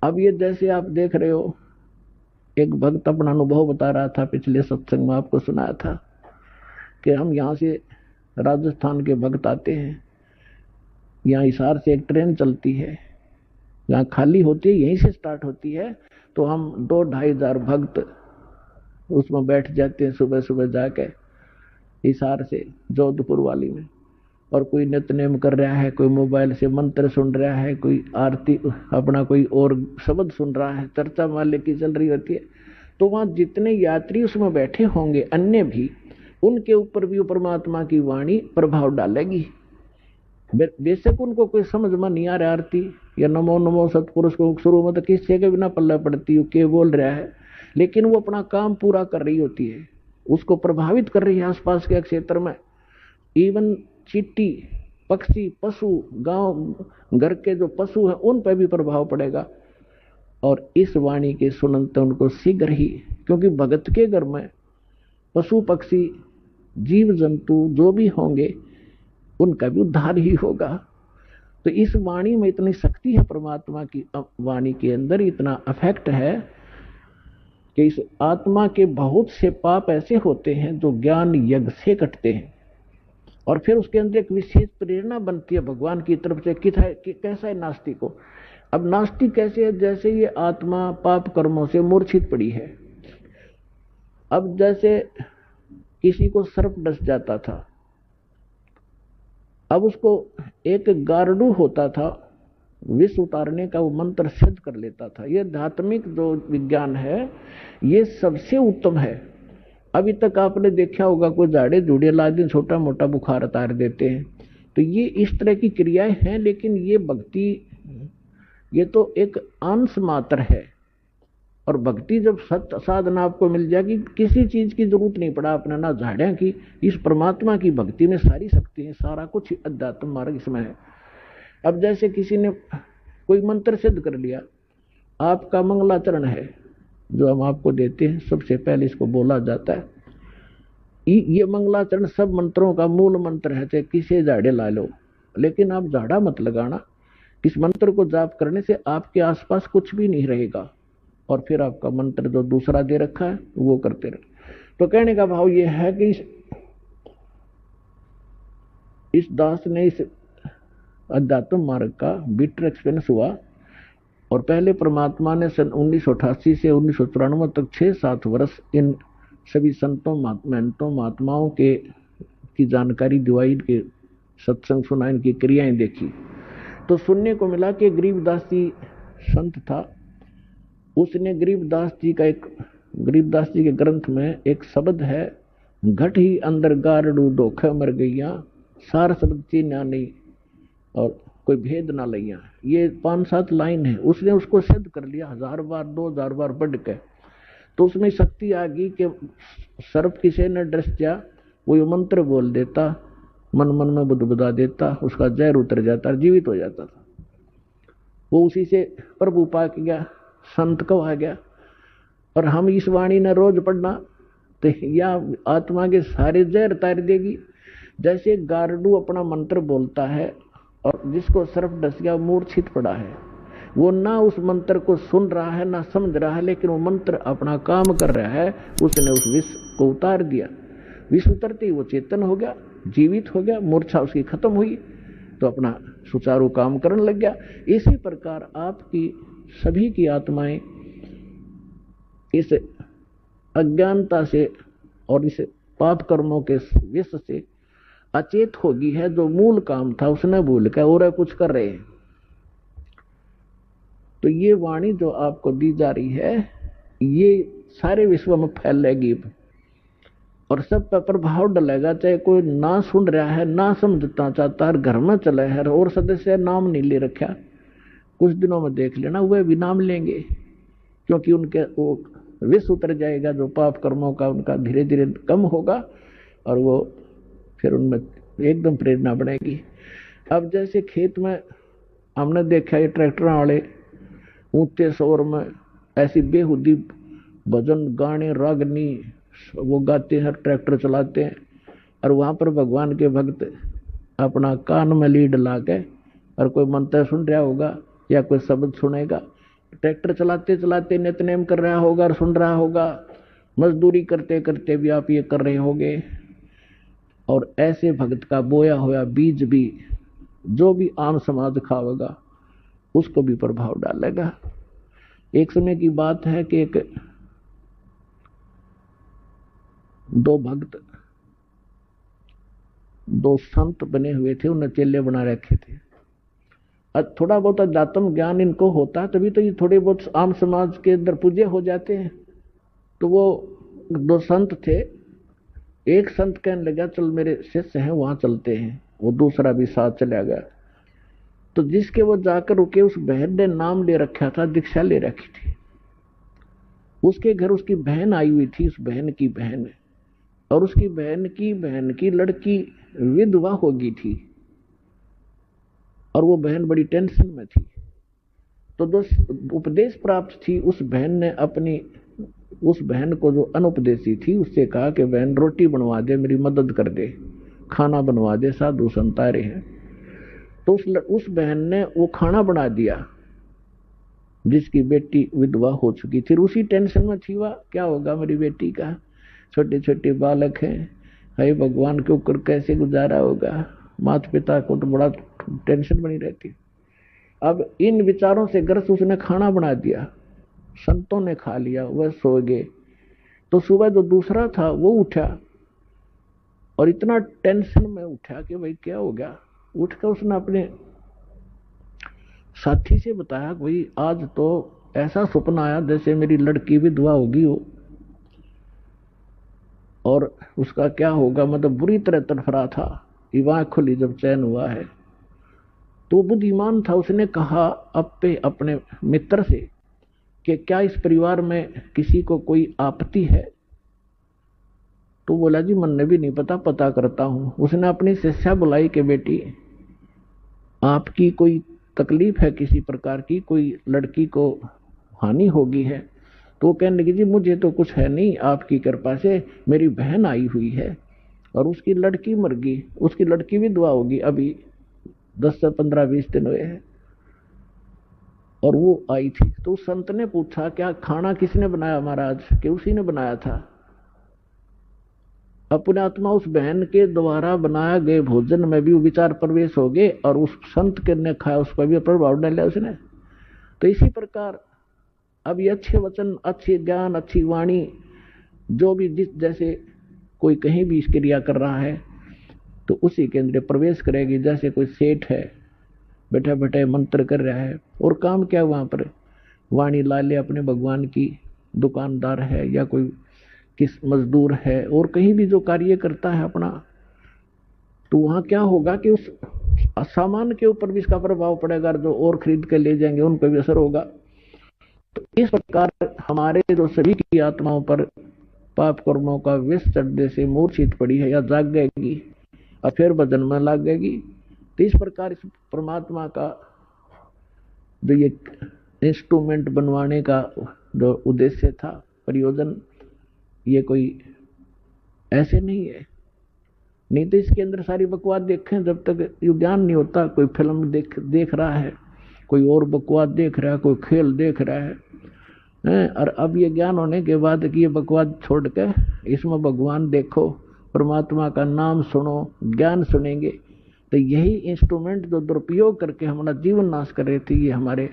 अब ये जैसे आप देख रहे हो, एक भक्त अपना अनुभव बता रहा था, पिछले सत्संग में आपको सुनाया था कि हम यहाँ से राजस्थान के भक्त आते हैं, यहाँ हिसार से एक ट्रेन चलती है, यहाँ खाली होती है, यहीं से स्टार्ट होती है, तो हम 2-2,500 भक्त उसमें बैठ जाते हैं सुबह सुबह जाके हिसार से जोधपुर वाली में। और कोई नित्यनेम कर रहा है, कोई मोबाइल से मंत्र सुन रहा है, कोई आरती अपना कोई और शब्द सुन रहा है, चर्चा माले की चल रही होती है। तो वहां जितने यात्री उसमें बैठे होंगे अन्य भी, उनके ऊपर भी परमात्मा की वाणी प्रभाव डालेगी। बेशक उनको कोई समझ में नहीं आ रहा आरती या नमो नमो सतपुरुष को शुरू में तो किसी के बिना पल्ला पड़ती हो के बोल रहा है, लेकिन वो अपना काम पूरा कर रही होती है, उसको प्रभावित कर रही है आसपास के क्षेत्र में। इवन चींटी, पक्षी, पशु, गांव घर के जो पशु हैं उन पर भी प्रभाव पड़ेगा। और इस वाणी के सुनते उनको शीघ्र ही, क्योंकि भगत के घर में पशु पक्षी जीव जंतु जो भी होंगे उनका भी उद्धार ही होगा। तो इस वाणी में इतनी शक्ति है, परमात्मा की वाणी के अंदर इतना अफेक्ट है कि इस आत्मा के बहुत से पाप ऐसे होते हैं जो ज्ञान यज्ञ से कटते हैं, और फिर उसके अंदर एक विशेष प्रेरणा बनती है भगवान की तरफ से कि कैसा है नास्तिक को। अब नास्तिक कैसे है, जैसे ये आत्मा पाप कर्मों से मूर्छित पड़ी है। अब जैसे किसी को सर्प डस जाता था, अब उसको एक गारडू होता था, विष उतारने का वो मंत्र सिद्ध कर लेता था। ये धात्मिक जो विज्ञान है ये सबसे उत्तम है। अभी तक आपने देखा होगा कोई झाड़े झूड़े ला दिन छोटा मोटा बुखार उतार देते हैं, तो ये इस तरह की क्रियाएं हैं। लेकिन ये भक्ति, ये तो एक अंश मात्र है। और भक्ति जब सत्य साधना आपको मिल जाएगी, किसी चीज की जरूरत नहीं पड़ा अपने, ना झाड़ियां की, इस परमात्मा की भक्ति में सारी शक्ति है, सारा कुछ अध्यात्म मार्ग इसमें है। अब जैसे किसी ने कोई मंत्र सिद्ध कर लिया, आपका मंगलाचरण है जो हम आपको देते हैं, सबसे पहले इसको बोला जाता है। ये मंगलाचरण सब मंत्रों का मूल मंत्र है, चाहे किसी झाड़े ला लो, लेकिन आप झाड़ा मत लगाना। इस मंत्र को जाप करने से आपके आसपास कुछ भी नहीं रहेगा, और फिर आपका मंत्र जो दूसरा दे रखा है वो करते रहे। तो कहने का भाव ये है कि इस दास ने इस अध्यात्म मार्ग का बिटर एक्सपीरियंस हुआ। और पहले परमात्मा ने सन 1988 से 1994 तक 6-7 वर्ष इन सभी संतों महंतों महात्माओं के की जानकारी दिवाई, इनके सत्संग सुना, इनकी क्रियाएं देखी। तो सुनने को मिला कि गरीबदास जी संत था, उसने गरीबदास जी के ग्रंथ में एक शब्द है, घट ही अंदर गारडू धोखे मर गईया, सार शब्द चीन्या नहीं और कोई भेद ना लैया। ये 5-7 लाइन है, उसने उसको सिद्ध कर लिया 1000 बार 2000 बार पढ़ के। तो उसमें शक्ति आ गई कि सर्प किसी ने डस जा, वो ये मंत्र बोल देता, मन मन में बुदबुदा देता, उसका जहर उतर जाता, जीवित हो जाता था। वो उसी से प्रभु पा गया, संत को आ गया। और हम इस वाणी ने रोज पढ़ना तो या आत्मा के सारे जहर तार देगी। जैसे गारडू अपना मंत्र बोलता है और जिसको सर्प डस गया, मूर्छित पड़ा है, वो ना उस मंत्र को सुन रहा है ना समझ रहा है, लेकिन वो मंत्र अपना काम कर रहा है, उसने उस विष को उतार दिया। विष उतरते ही वो चेतन हो गया, जीवित हो गया, मूर्छा उसकी खत्म हुई, तो अपना सुचारू काम करने लग गया। इसी प्रकार आपकी सभी की आत्माएं इस अज्ञानता से और इस पाप कर्मों के विष से अचेत होगी है। जो मूल काम था उसने भूल कर और कुछ कर रहे हैं। तो ये वाणी जो आपको दी जा रही है, ये सारे विश्व में फैलेगी और सब पर प्रभाव डलेगा। चाहे कोई ना सुन रहा है, ना समझना चाहता है, घर में चला है और सदस्य नाम नहीं ले रखा, कुछ दिनों में देख लेना वह भी नाम लेंगे, क्योंकि उनके वो विष उतर जाएगा, जो पाप कर्मों का उनका धीरे धीरे कम होगा और वो फिर उनमें एकदम प्रेरणा बढ़ेगी। अब जैसे खेत में हमने देखा ये ट्रैक्टर वाले ऊंचे शोर में ऐसी बेहुदी भजन गाने रागनी वो गाते हैं, ट्रैक्टर चलाते हैं, और वहां पर भगवान के भक्त अपना कान में लीड ला के और कोई मंत्र सुन रहा होगा या कोई शब्द सुनेगा, ट्रैक्टर चलाते चलाते नित्यनेम कर रहा होगा और सुन रहा होगा, मजदूरी करते करते भी आप ये कर रहे होगे। और ऐसे भक्त का बोया हुआ बीज भी जो भी आम समाज खावेगा उसको भी प्रभाव डालेगा। एक समय की बात है कि एक दो भक्त, दो संत बने हुए थे, उन्हें चेले बना रखे थे। थोड़ा बहुत अध्यात्म ज्ञान इनको होता तभी तो ये थोड़े बहुत आम समाज के अंदर पूज्य हो जाते हैं। तो वो दो संत थे, एक संत कहने लगा चल मेरे शिष्य हैं वहां चलते हैं, वो दूसरा भी साथ चला गया। तो जिसके वो जाकर रुके उस बहन ने नाम ले रखा था, दीक्षा ले रखी थी। उसके घर उसकी बहन आई हुई थी, उस बहन की बहन, और उसकी बहन की लड़की विधवा हो गई थी और वो बहन बड़ी टेंशन में थी। तो जो उपदेश प्राप्त थी उस बहन ने अपनी उस बहन को जो अनुपदेशी थी उससे कहा कि बहन रोटी बनवा दे, मेरी मदद कर दे, खाना बनवा दे, साधु संत आ रहे हैं। तो उस बहन ने वो खाना बना दिया जिसकी बेटी विधवा हो चुकी थी। उसी टेंशन में थी, वह क्या होगा मेरी बेटी का, छोटे छोटे बालक हैं, हे भगवान के ऊपर कैसे गुजारा होगा, माता पिता को तो बड़ा टेंशन बनी रहती। अब इन विचारों से ग्रस्त उसने खाना बना दिया, संतों ने खा लिया, वह सो गए। तो सुबह जो दूसरा था वो उठा और इतना टेंशन में उठा कि भाई क्या हो गया। उठकर उसने अपने साथी से बताया भाई आज तो ऐसा सपना आया जैसे मेरी लड़की विधवा होगी हो, और उसका क्या होगा, मतलब बुरी तरह तड़फड़ा था। आँख खुली जब चैन हुआ है तो बुद्धिमान था, उसने कहा अपने मित्र से कि क्या इस परिवार में किसी को कोई आपत्ति है। तो बोला जी मन ने भी नहीं पता करता हूं। उसने अपनी शिष्या बुलाई कि बेटी आपकी कोई तकलीफ है किसी प्रकार की, कोई लड़की को हानि होगी है। तो वो कहने लगी जी मुझे तो कुछ है नहीं, आपकी कृपा से मेरी बहन आई हुई है और उसकी लड़की मर गई, उसकी लड़की भी विधवा होगी, अभी 10 से 15-20 दिन हुए हैं और वो आई थी। तो संत ने पूछा क्या खाना किसने बनाया महाराज, कि उसी ने बनाया था। अपने आत्मा उस बहन के द्वारा बनाया गए भोजन में भी वो विचार प्रवेश हो गए और उस संत के ने खाया उस पर भी प्रभाव डाला उसने। तो इसी प्रकार अब ये अच्छे वचन, अच्छे ज्ञान, अच्छी वाणी जो भी जिस जैसे कोई कहीं भी क्रिया कर रहा है तो उसी के अंदर प्रवेश करेगी। जैसे कोई सेठ है बैठे बैठे मंत्र कर रहा है और काम क्या वहां पर वाणी ला ले अपने भगवान की, दुकानदार है या कोई किस मजदूर है और कहीं भी जो कार्य करता है अपना, तो वहां क्या होगा कि उस सामान के ऊपर भी इसका प्रभाव पड़ेगा, जो और खरीद के ले जाएंगे उन पर भी असर होगा। तो इस प्रकार हमारे जो सभी की आत्माओं पर पाप कर्मों का विष चढ़ने से मूर्छित पड़ी है या जाग गएगी और फिर भजन में लग गएगी। तो इस प्रकार इस परमात्मा का जो ये इंस्ट्रूमेंट बनवाने का जो उद्देश्य था, प्रयोजन, ये कोई ऐसे नहीं है। नहीं तो इसके अंदर सारी बकवास देखें, जब तक ये ज्ञान नहीं होता, कोई फिल्म देख रहा है, कोई और बकवास देख रहा है, कोई खेल देख रहा है, और अब ये ज्ञान होने के बाद कि ये बकवास छोड़ के इसमें भगवान देखो, परमात्मा का नाम सुनो, ज्ञान सुनेंगे। तो यही इंस्ट्रूमेंट जो दुरुपयोग करके हमारा जीवन नाश कर रहे थे, ये हमारे